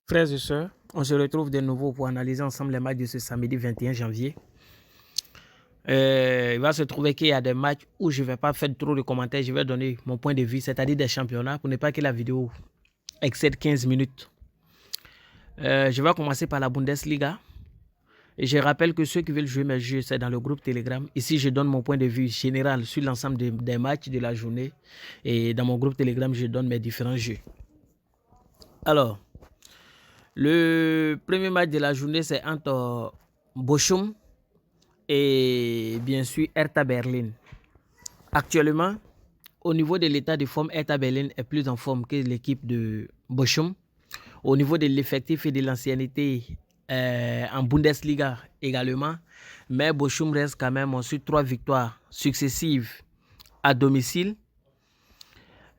Frères et sœurs, on se retrouve de nouveau pour analyser ensemble les matchs de ce samedi 21 janvier. Il va se trouver qu'il y a des matchs où je ne vais pas faire trop de commentaires, je vais donner mon point de vue, c'est-à-dire des championnats, pour ne pas que la vidéo excède 15 minutes. Je vais commencer par la Bundesliga. Et je rappelle que ceux qui veulent jouer mes jeux, c'est dans le groupe Telegram. Ici, je donne mon point de vue général sur l'ensemble des matchs de la journée. Et dans mon groupe Telegram, je donne mes différents jeux. Alors, le premier match de la journée, c'est entre Bochum et bien sûr Hertha Berlin. Actuellement, au niveau de l'état de forme, Hertha Berlin est plus en forme que l'équipe de Bochum. Au niveau de l'effectif et de l'ancienneté en Bundesliga également, mais Bochum reste quand même sur 3 victoires successives à domicile.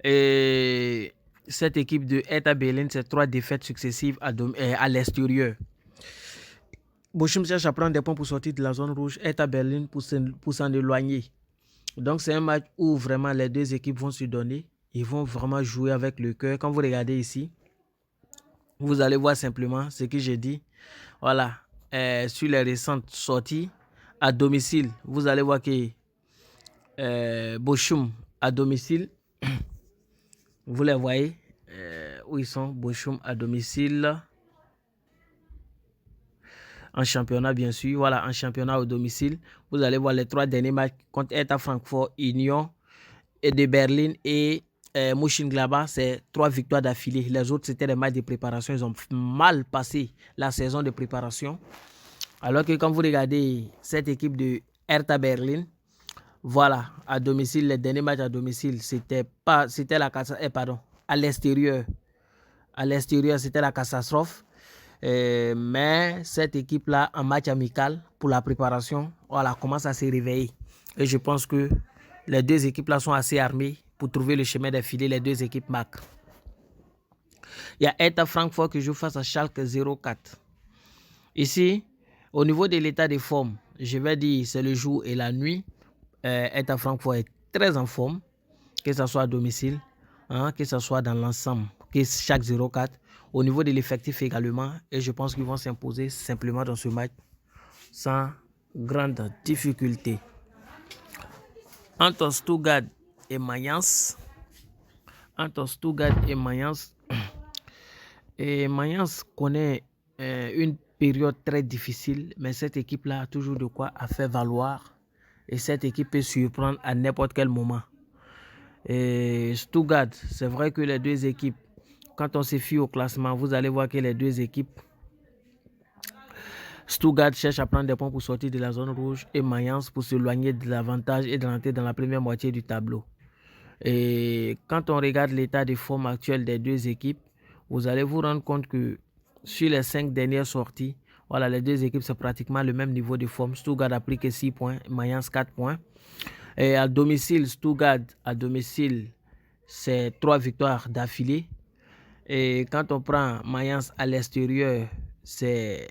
Et cette équipe de Hertha Berlin, c'est 3 défaites successives à l'extérieur. Bochum cherche à prendre des points pour sortir de la zone rouge, Hertha Berlin pour s'en éloigner. Donc c'est un match où vraiment les deux équipes vont se donner. Ils vont vraiment jouer avec le cœur. Quand vous regardez ici, vous allez voir simplement ce que j'ai dit. Voilà, sur les récentes sorties à domicile, vous allez voir que Bochum à domicile, vous les voyez, où ils sont, Bochum à domicile, en championnat bien sûr, voilà, en championnat au domicile, vous allez voir les 3 derniers matchs contre Hertha Francfort, Union et de Berlin et Mönchengladbach, c'est 3 victoires d'affilée. Les autres, c'était des matchs de préparation. Ils ont mal passé la saison de préparation. Alors que quand vous regardez cette équipe de Hertha Berlin, voilà, à domicile, les derniers matchs à domicile, c'était la catastrophe. À l'extérieur. À l'extérieur, c'était la catastrophe. Mais cette équipe-là, en match amical, pour la préparation, voilà, commence à se réveiller. Et je pense que les deux équipes-là sont assez armées pour trouver le chemin des filets. Les deux équipes marquent. Il y a Hertha Francfort qui joue face à Schalke 04. Ici, au niveau de l'état de forme, je vais dire c'est le jour et la nuit. Hertha Francfort est très en forme, que ce soit à domicile, que ce soit dans l'ensemble, que chaque 0-4. Au niveau de l'effectif également, et je pense qu'ils vont s'imposer simplement dans ce match sans grande difficulté. Entre Stuttgart et Mayence, et Mayence connaît une période très difficile, mais cette équipe-là a toujours de quoi à faire valoir. Et cette équipe peut surprendre à n'importe quel moment. Et Stuttgart, c'est vrai que les deux équipes, quand on se fie au classement, vous allez voir que les deux équipes, Stuttgart cherche à prendre des points pour sortir de la zone rouge et Mayence pour s'éloigner de l'avantage et de rentrer dans la première moitié du tableau. Et quand on regarde l'état de forme actuel des deux équipes, vous allez vous rendre compte que sur les 5 dernières sorties, voilà, les deux équipes, c'est pratiquement le même niveau de forme. Stuttgart a pris que 6 points, Mayence 4 points. Et à domicile, Stuttgart, à domicile, c'est 3 victoires d'affilée. Et quand on prend Mayence à l'extérieur, c'est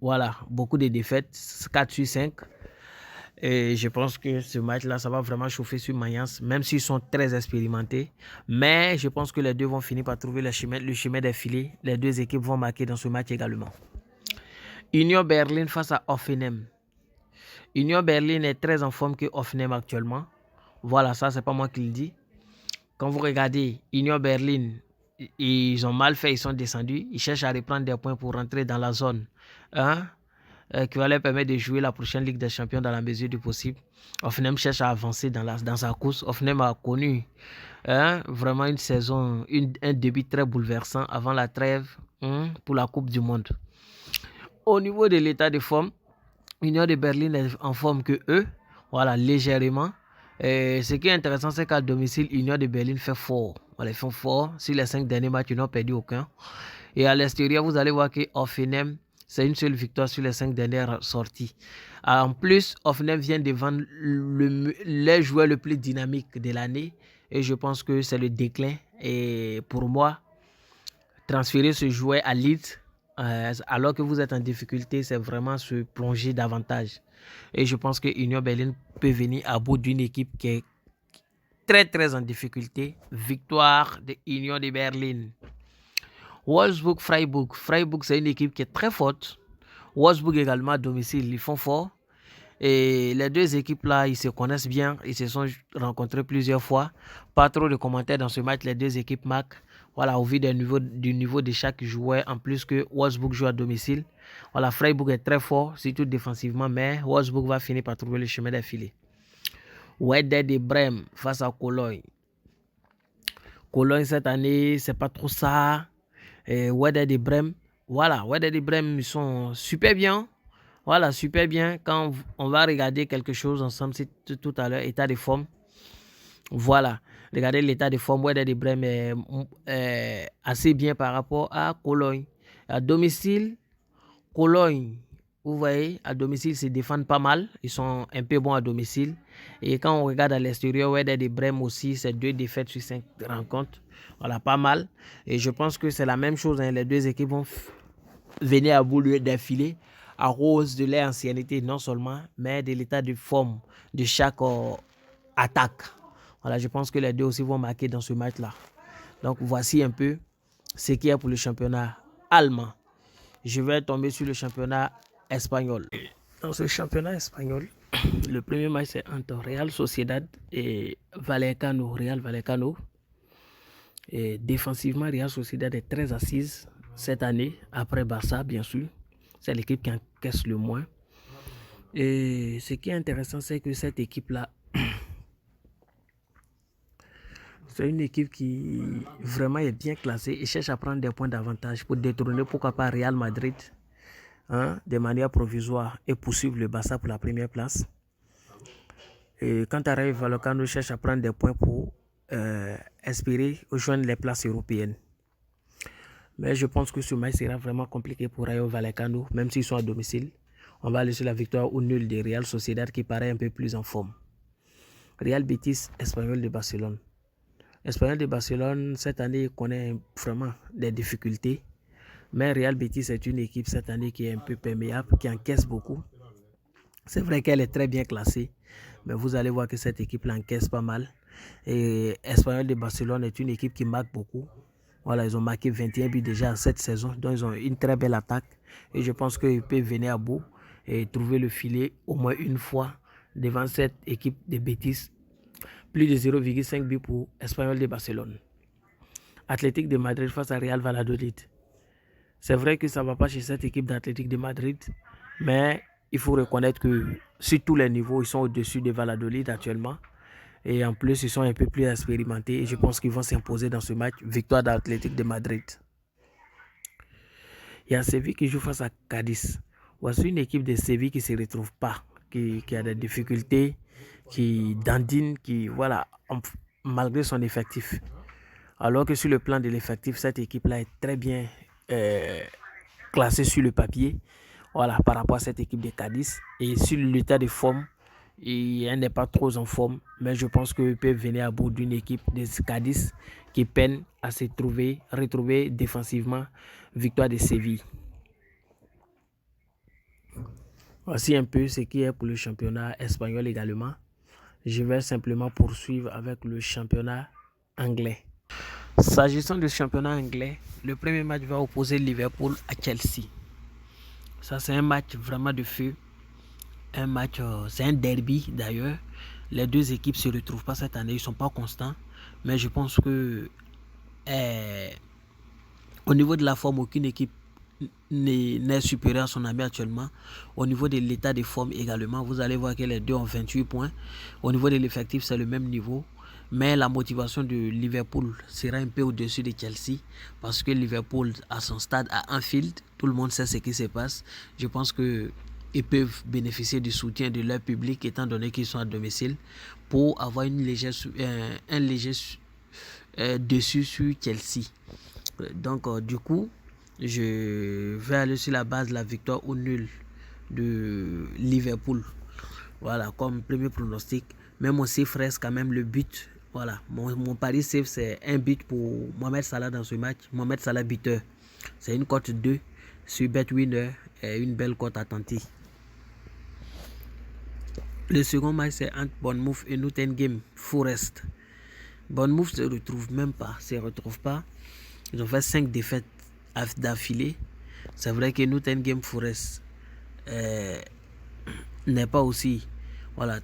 voilà, beaucoup de défaites, 4 sur 5. Et je pense que ce match-là, ça va vraiment chauffer sur Mayence, même s'ils sont très expérimentés. Mais je pense que les deux vont finir par trouver le chemin des filets. Les deux équipes vont marquer dans ce match également. Union Berlin face à Hoffenheim. Union Berlin est très en forme que Hoffenheim actuellement. Voilà, ça, c'est pas moi qui le dis. Quand vous regardez Union Berlin, ils ont mal fait, ils sont descendus. Ils cherchent à reprendre des points pour rentrer dans la zone qui va leur permettre de jouer la prochaine Ligue des Champions dans la mesure du possible. Hoffenheim cherche à avancer dans sa course. Hoffenheim a connu vraiment une saison, un début très bouleversant avant la trêve pour la Coupe du Monde. Au niveau de l'état de forme, Union de Berlin est en forme que eux, voilà, légèrement. Et ce qui est intéressant, c'est qu'à domicile, Union de Berlin fait fort. Voilà, ils font fort. Sur les 5 derniers matchs, ils n'ont perdu aucun. Et à l'extérieur, vous allez voir que Hoffenheim, c'est une seule victoire sur les 5 dernières sorties. En plus, Hoffenheim vient de vendre les joueurs le plus dynamique de l'année. Et je pense que c'est le déclin. Et pour moi, transférer ce joueur à Leeds, alors que vous êtes en difficulté, c'est vraiment se plonger davantage. Et je pense que Union Berlin peut venir à bout d'une équipe qui est très très en difficulté. Victoire de Union de Berlin. Wolfsburg, Freiburg. Freiburg, c'est une équipe qui est très forte. Wolfsburg également à domicile, ils font fort. Et les deux équipes-là, ils se connaissent bien. Ils se sont rencontrés plusieurs fois. Pas trop de commentaires dans ce match. Les deux équipes marquent. Voilà, au vu du niveau de chaque joueur. En plus que Wolfsburg joue à domicile. Voilà, Freiburg est très fort, surtout défensivement. Mais Wolfsburg va finir par trouver le chemin des filets. Werder de Brême face à Cologne. Cologne, cette année, c'est pas trop ça. Et Werder de Brême, voilà, Werder de Brême, ils sont super bien. Voilà, super bien. Quand on va regarder quelque chose ensemble, c'est tout à l'heure, état de forme. Voilà, regardez l'état de forme. Werder de Brême est assez bien par rapport à Cologne. À domicile, Cologne, vous voyez, à domicile, ils se défendent pas mal. Ils sont un peu bons à domicile. Et quand on regarde à l'extérieur, Werder de Brême aussi, c'est 2 défaites sur 5 rencontres. Voilà, pas mal. Et je pense que c'est la même chose. Hein. Les deux équipes vont venir à bout d'affilée à cause de leur ancienneté, non seulement, mais de l'état de forme de chaque attaque. Voilà, je pense que les deux aussi vont marquer dans ce match-là. Donc, voici un peu ce qu'il y a pour le championnat allemand. Je vais tomber sur le championnat espagnol. Dans ce championnat espagnol, le premier match c'est entre Real Sociedad et Vallecano. Real Vallecano. Et défensivement, Real Sociedad est très assise cette année, après Barça, bien sûr. C'est l'équipe qui encaisse le moins. Et ce qui est intéressant, c'est que cette équipe-là, c'est une équipe qui vraiment est bien classée et cherche à prendre des points d'avantage pour détrôner, pourquoi pas, Real Madrid, hein, de manière provisoire et poursuivre le Barça pour la première place. Et quant à Rayo Vallecano, cherche à prendre des points pour espérer rejoindre les places européennes. Mais je pense que ce match sera vraiment compliqué pour Rayo Vallecano, même s'ils sont à domicile. On va aller sur la victoire ou nul de Real Sociedad qui paraît un peu plus en forme. Real Betis, Espanyol de Barcelone. Espanyol de Barcelone, cette année, connaît vraiment des difficultés. Mais Real Betis est une équipe cette année qui est un peu perméable, qui encaisse beaucoup. C'est vrai qu'elle est très bien classée, mais vous allez voir que cette équipe l'encaisse pas mal. Et Espanyol de Barcelone est une équipe qui marque beaucoup. Voilà, ils ont marqué 21 buts déjà cette saison, donc ils ont une très belle attaque. Et je pense qu'ils peuvent venir à bout et trouver le filet au moins une fois devant cette équipe de Betis. Plus de 0,5 buts pour Espanyol de Barcelone. Athletic de Madrid face à Real Valladolid. C'est vrai que ça ne va pas chez cette équipe d'Athletic de Madrid, mais il faut reconnaître que sur tous les niveaux, ils sont au-dessus de Valladolid actuellement. Et en plus, ils sont un peu plus expérimentés et je pense qu'ils vont s'imposer dans ce match. Victoire d'Athletic de Madrid. Il y a Séville qui joue face à Cadiz. Voici une équipe de Séville qui ne se retrouve pas, qui a des difficultés, qui dandine, qui, voilà, malgré son effectif. Alors que sur le plan de l'effectif, cette équipe-là est très bien classée sur le papier, voilà, par rapport à cette équipe de Cadiz. Et sur l'état de forme, elle n'est pas trop en forme, mais je pense qu'ils peuvent venir à bout d'une équipe de Cadiz qui peine à se retrouver défensivement. Victoire de Séville. Voici un peu ce qui est pour le championnat espagnol également. Je vais simplement poursuivre avec le championnat anglais. S'agissant du championnat anglais, le premier match va opposer Liverpool à Chelsea. Ça, c'est un match vraiment de feu. Un match, c'est un derby d'ailleurs. Les deux équipes ne se retrouvent pas cette année, ils ne sont pas constants. Mais je pense que au niveau de la forme, aucune équipe n'est supérieure à son ami actuellement. Au niveau de l'état de forme également, vous allez voir que les deux ont 28 points. Au niveau de l'effectif, c'est le même niveau. Mais la motivation de Liverpool sera un peu au-dessus de Chelsea parce que Liverpool, à son stade, à Anfield, tout le monde sait ce qui se passe. Je pense qu'ils peuvent bénéficier du soutien de leur public étant donné qu'ils sont à domicile pour avoir un léger dessus sur Chelsea. Donc, du coup, je vais aller sur la base de la victoire au nul de Liverpool. Voilà, comme premier pronostic. Mais mon safe reste quand même le but. Voilà, mon pari safe, c'est un but pour Mohamed Salah dans ce match. Mohamed Salah buteur. C'est une cote 2 sur BetWinner et une belle cote à tenter. Le second match, c'est entre Bournemouth et Nottingham Forest. Bournemouth ne se retrouve même pas. Ils ont fait 5 défaites d'affilée. C'est vrai que Nottingham Forest n'est pas aussi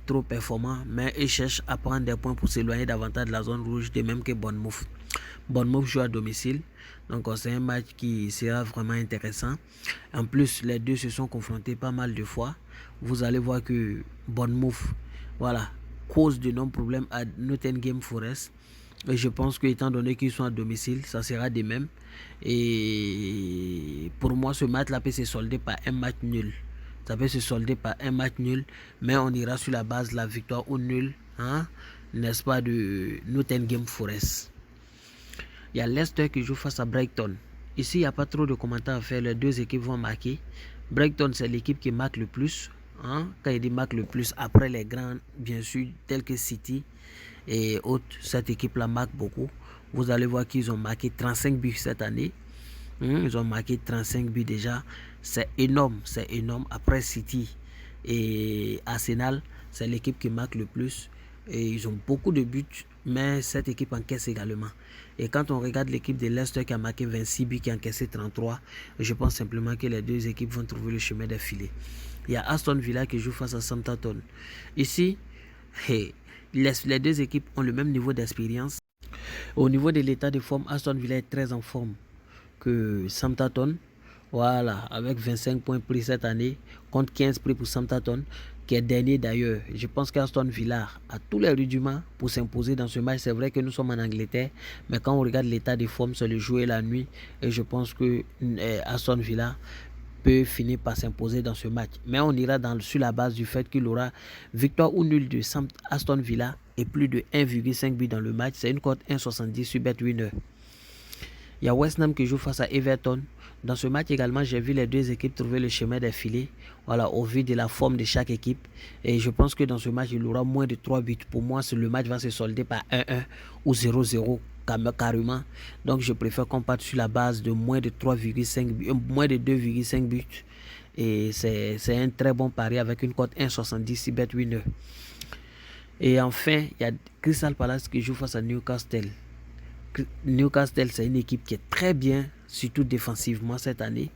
trop performant, mais ils cherchent à prendre des points pour s'éloigner davantage de la zone rouge, de même que Bournemouth. Bournemouth joue à domicile, donc c'est un match qui sera vraiment intéressant. En plus, les deux se sont confrontés pas mal de fois. Vous allez voir que Bournemouth cause de nombreux problèmes à Nottingham Forest. Et je pense que étant donné qu'ils sont à domicile, ça sera de même. Et pour moi, ce match-là peut se solder par un match nul. Ça peut se solder par un match nul, mais on ira sur la base de la victoire ou nul, n'est-ce pas, de Nottingham Forest. Il y a Leicester qui joue face à Brighton. Ici, il n'y a pas trop de commentaires à faire. Les deux équipes vont marquer. Brighton, c'est l'équipe qui marque le plus. Quand il dit marque le plus, après les grands, bien sûr, tels que City et autres, cette équipe-là marque beaucoup. Vous allez voir qu'ils ont marqué 35 buts cette année. Ils ont marqué 35 buts déjà. C'est énorme, c'est énorme. Après City et Arsenal, c'est l'équipe qui marque le plus. Et ils ont beaucoup de buts, mais cette équipe encaisse également. Et quand on regarde l'équipe de Leicester qui a marqué 26 buts, qui a encaissé 33, je pense simplement que les deux équipes vont trouver le chemin des filets. Il y a Aston Villa qui joue face à Southampton. Ici, les deux équipes ont le même niveau d'expérience. Au niveau de l'état de forme, Aston Villa est très en forme que Southampton. Avec 25 points pris cette année, contre 15 pris pour Southampton, qui est dernier d'ailleurs. Je pense qu'Aston Villa a tous les rudiments pour s'imposer dans ce match. C'est vrai que nous sommes en Angleterre, mais quand on regarde l'état de forme, c'est le jour et la nuit. Et je pense que Aston Villa peut finir par s'imposer dans ce match. Mais on ira sur la base du fait qu'il aura victoire ou nul de Aston Villa et plus de 1,5 but dans le match. C'est une cote 1,70 sur BetWinner. Il y a West Ham qui joue face à Everton. Dans ce match également, j'ai vu les deux équipes trouver le chemin des filets, au vu de la forme de chaque équipe. Et je pense que dans ce match, il y aura moins de 3 buts. Pour moi, le match va se solder par 1-1 ou 0-0 carrément. Donc, je préfère qu'on parte sur la base de moins de 3,5 buts, moins de 2,5 buts. Et c'est un très bon pari avec une cote 1,70 sur BetWinner. Et enfin, il y a Crystal Palace qui joue face à Newcastle. Newcastle, c'est une équipe qui est très bien, surtout défensivement cette année.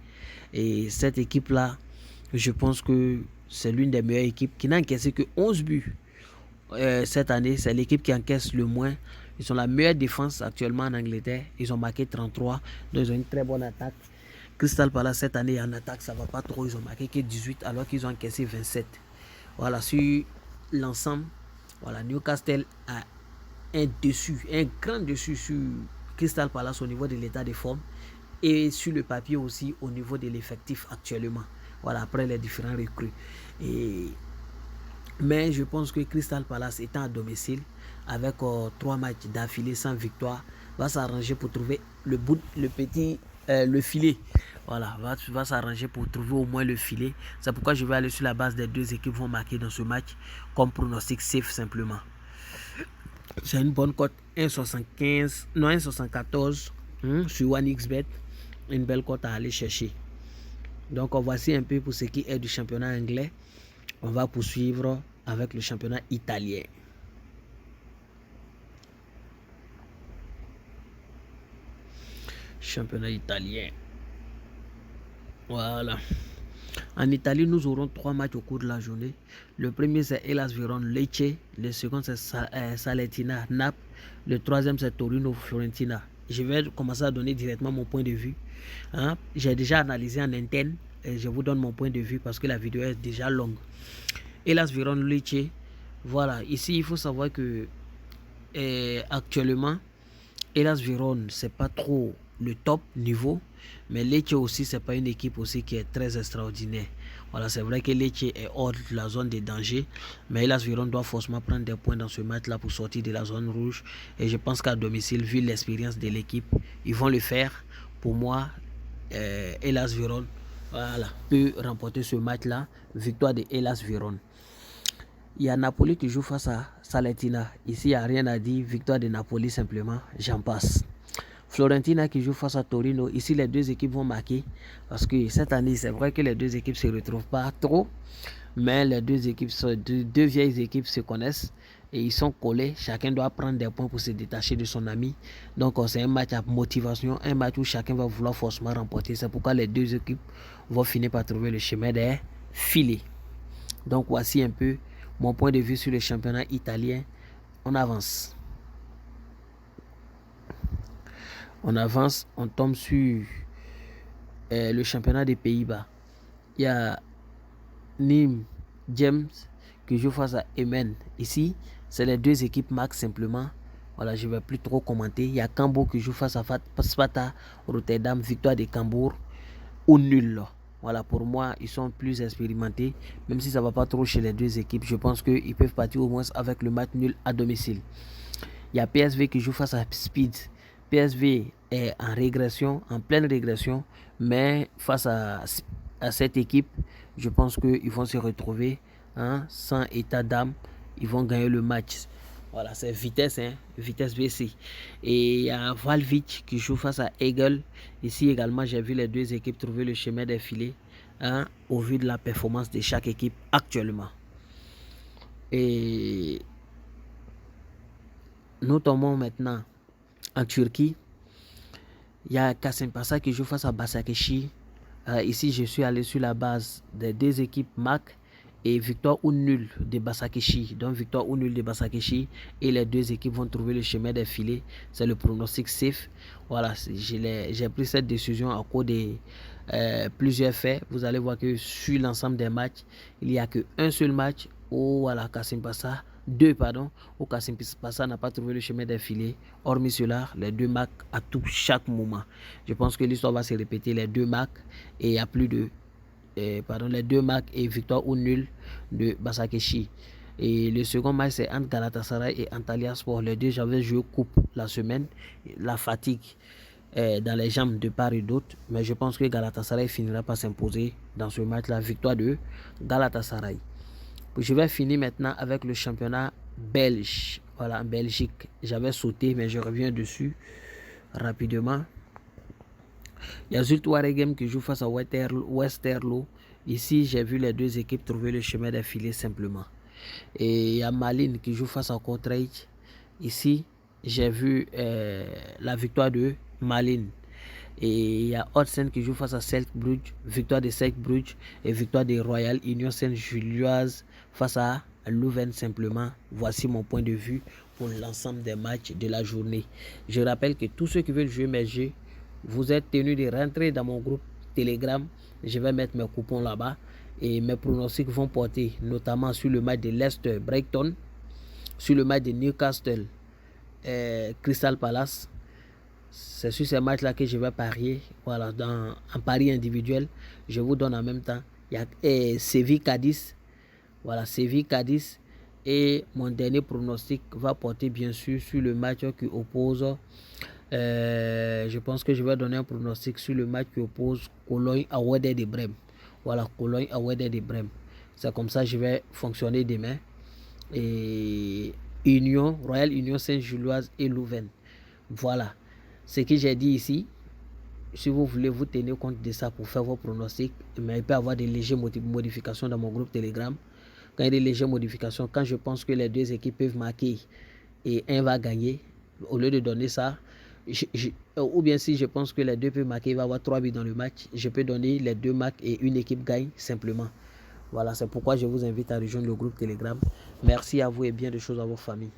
Et cette équipe-là, je pense que c'est l'une des meilleures équipes qui n'a encaissé que 11 buts. Cette année, c'est l'équipe qui encaisse le moins. Ils ont la meilleure défense actuellement en Angleterre. Ils ont marqué 33, donc ils ont une très bonne attaque. Crystal Palace, cette année, en attaque, ça ne va pas trop. Ils ont marqué que 18 alors qu'ils ont encaissé 27. Sur l'ensemble, Newcastle a un grand dessus sur Crystal Palace au niveau de l'état de forme et sur le papier aussi au niveau de l'effectif actuellement. Après les différents recrues. Mais je pense que Crystal Palace étant à domicile avec 3 matchs d'affilée sans victoire va s'arranger pour trouver le filet. Va s'arranger pour trouver au moins le filet. C'est pourquoi je vais aller sur la base des deux équipes vont marquer dans ce match comme pronostic safe simplement. C'est une bonne cote 1,75, non 1,74 sur OneXBet. Une belle cote à aller chercher. Donc voici un peu pour ce qui est du championnat anglais. On va poursuivre avec le championnat italien. Championnat italien. En Italie, nous aurons 3 matchs au cours de la journée. Le premier, c'est Hellas Vérone Lecce. Le second, c'est Salernitana Naples. Le troisième, c'est Torino Fiorentina. Je vais commencer à donner directement mon point de vue. J'ai déjà analysé en interne. Et je vous donne mon point de vue parce que la vidéo est déjà longue. Hellas Vérone Lecce. Ici, il faut savoir que actuellement, Hellas Vérone, c'est pas trop le top niveau, mais Lecce aussi, c'est pas une équipe aussi qui est très extraordinaire. C'est vrai que Lecce est hors de la zone de danger, mais Hellas Vérone doit forcément prendre des points dans ce match-là pour sortir de la zone rouge. Et je pense qu'à domicile, vu l'expérience de l'équipe, ils vont le faire. Pour moi, Hellas Vérone peut remporter ce match-là. Victoire de Hellas Vérone. Il y a Napoli qui joue face à Salernitana. Ici, il n'y a rien à dire. Victoire de Napoli simplement. J'en passe. Fiorentina qui joue face à Torino. Ici, les deux équipes vont marquer. Parce que cette année, c'est vrai que les deux équipes ne se retrouvent pas trop. Mais les deux équipes, deux vieilles équipes se connaissent. et ils sont collés. Chacun doit prendre des points pour se détacher de son ami. Donc c'est un match à motivation, un match où chacun va vouloir forcément remporter. C'est pourquoi les deux équipes vont finir par trouver le chemin des filets. Donc voici un peu mon point de vue sur le championnat italien. On avance. On avance, on tombe sur le championnat des Pays-Bas. Il y a Nîmes, James qui joue face à Emmen. Ici, c'est les deux équipes marquent simplement. Voilà, je ne vais plus trop commenter. Il y a Cambourg qui joue face à Sparta Rotterdam, victoire de Cambourg ou nul. Voilà, pour moi, ils sont plus expérimentés. Même si ça ne va pas trop chez les deux équipes, je pense qu'ils peuvent partir au moins avec le match nul à domicile. Il y a PSV qui joue face à Speed. PSV est en régression, en pleine régression, mais face à cette équipe, je pense qu'ils vont se retrouver sans état d'âme. Ils vont gagner le match. Voilà, c'est vitesse, vitesse BC. Et il y a Valvic qui joue face à Eagle. Ici également, j'ai vu les deux équipes trouver le chemin des filets au vu de la performance de chaque équipe actuellement. Et nous tombons maintenant en Turquie. Il y a Kasımpaşa qui joue face à Başakşehir. Ici, je suis allé sur la base des deux équipes MAC et victoire ou nul de Başakşehir. Donc, victoire ou nul de Başakşehir. Et les deux équipes vont trouver le chemin des filets. C'est le pronostic safe. Voilà, j'ai pris cette décision à cause de plusieurs faits. Vous allez voir que sur l'ensemble des matchs, il n'y a qu'un seul match où voilà, Kasımpaşa. Au Kasımpaşa n'a pas trouvé le chemin des filets. Hormis cela, les deux marques à chaque moment. Je pense que l'histoire va se répéter. Les deux marques et il y a plus de les deux marques et victoire ou nul de Başakşehir. Et le second match, c'est entre Galatasaray et Antalyaspor. Les deux, j'avais joué coupe la semaine. La fatigue dans les jambes de part et d'autre. Mais je pense que Galatasaray finira par s'imposer dans ce match. La victoire de Galatasaray. Je vais finir maintenant avec le championnat belge. Voilà, en Belgique. J'avais sauté, mais je reviens dessus rapidement. Il y a Zulte Waregem qui joue face à Westerlo. Ici, j'ai vu les deux équipes trouver le chemin des filets simplement. Et il y a Malines qui joue face à Kortrijk. Ici, j'ai vu la victoire de Malines. Et il y a Otsen qui joue face à Cercle Brugge, victoire de Cercle Brugge et victoire de Royal Union Saint-Gilloise face à Leuven simplement. Voici mon point de vue pour l'ensemble des matchs de la journée. Je rappelle que tous ceux qui veulent jouer mes jeux, vous êtes tenus de rentrer dans mon groupe Telegram. Je vais mettre mes coupons là-bas et mes pronostics vont porter notamment sur le match de Leicester Brighton, sur le match de Newcastle Crystal Palace. C'est sur ces matchs-là que je vais parier. Voilà, en pari individuel, je vous donne en même temps. Il y a Séville-Cadiz. Voilà, Séville-Cadiz. Et mon dernier pronostic va porter bien sûr sur le match qui oppose. Je pense que je vais donner un pronostic sur le match qui oppose Cologne à Werder de Brême. Voilà, Cologne à Werder de Brême. C'est comme ça que je vais fonctionner demain. Et Royal Union Saint-Gilloise et Leuven. Voilà. Ce que j'ai dit ici, si vous voulez vous tenir compte de ça pour faire vos pronostics, mais il peut y avoir des légères modifications dans mon groupe Telegram. Quand il y a des légères modifications, quand je pense que les deux équipes peuvent marquer et un va gagner, au lieu de donner ça, ou bien si je pense que les deux peuvent marquer, il va y avoir 3 buts dans le match, je peux donner les deux marques et une équipe gagne simplement. Voilà, c'est pourquoi je vous invite à rejoindre le groupe Telegram. Merci à vous et bien de choses à vos familles.